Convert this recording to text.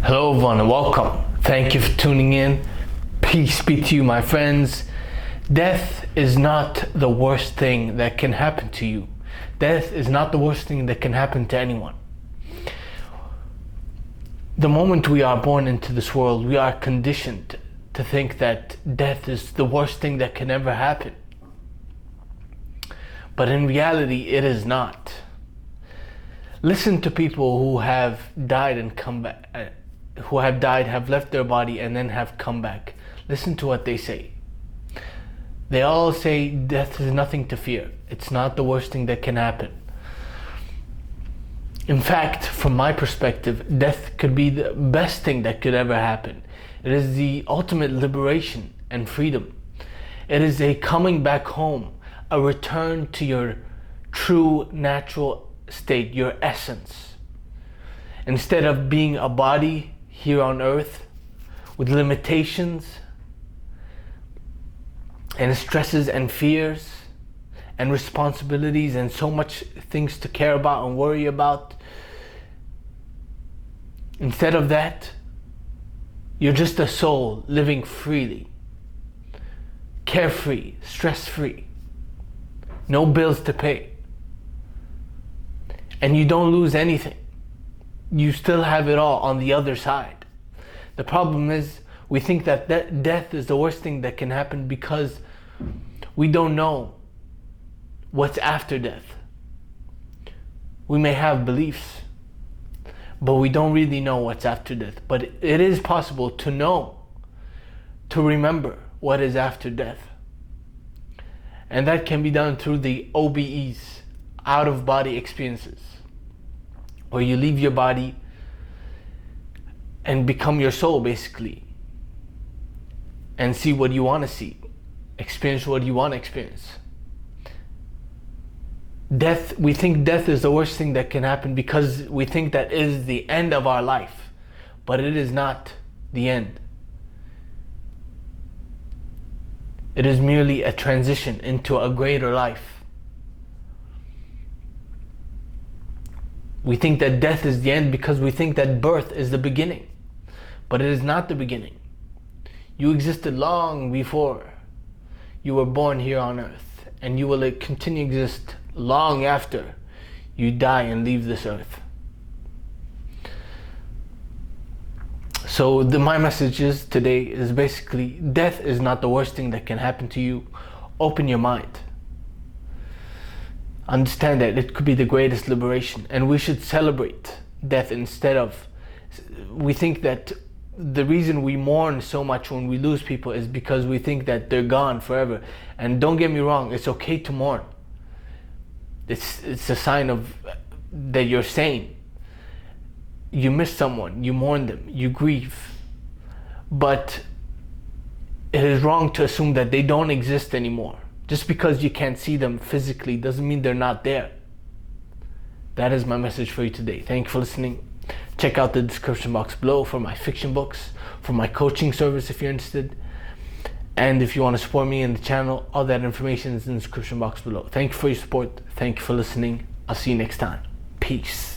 Hello everyone and welcome. Thank you for tuning in. Peace be to you, my friends. Death is not the worst thing that can happen to you. Death is not the worst thing that can happen to anyone. The moment we are born into this world, we are conditioned to think that death is the worst thing that can ever happen. But in reality, it is not. Listen to people who have died and come back, have left their body and then have come back. Listen to what they say. They all say death is nothing to fear. It's not the worst thing that can happen. In fact, from my perspective, death could be the best thing that could ever happen. It is the ultimate liberation and freedom. It is a coming back home, a return to your true natural state, your essence. Instead of being a body here on earth with limitations and stresses and fears and responsibilities and so much things to care about and worry about, instead of that, you're just a soul living freely, carefree, stress-free, no bills to pay, and you don't lose anything. You still have it all on the other side. The problem is we think that death is the worst thing that can happen because we don't know what's after death. We may have beliefs, but we don't really know what's after death. But it is possible to know, to remember what is after death. And that can be done through the OBEs, out of body experiences, where you leave your body and become your soul basically, and see what you want to see, experience what you want to experience. Death, we think death is the worst thing that can happen because we think that is the end of our life, but it is not the end. It is merely a transition into a greater life. We think that death is the end because we think that birth is the beginning, but it is not the beginning. You existed long before you were born here on earth, and you will continue to exist long after you die and leave this earth. So my message today is basically, death is not the worst thing that can happen to you. Open your mind. Understand that it could be the greatest liberation, and we should celebrate death instead of, we think that the reason we mourn so much when we lose people is because we think that they're gone forever. And don't get me wrong, it's okay to mourn. It's a sign of that you're sane. You miss someone, you mourn them, you grieve. But it is wrong to assume that they don't exist anymore. Just because you can't see them physically doesn't mean they're not there. That is my message for you today. Thank you for listening. Check out the description box below for my fiction books, for my coaching service if you're interested. And if you want to support me in the channel, all that information is in the description box below. Thank you for your support. Thank you for listening. I'll see you next time. Peace.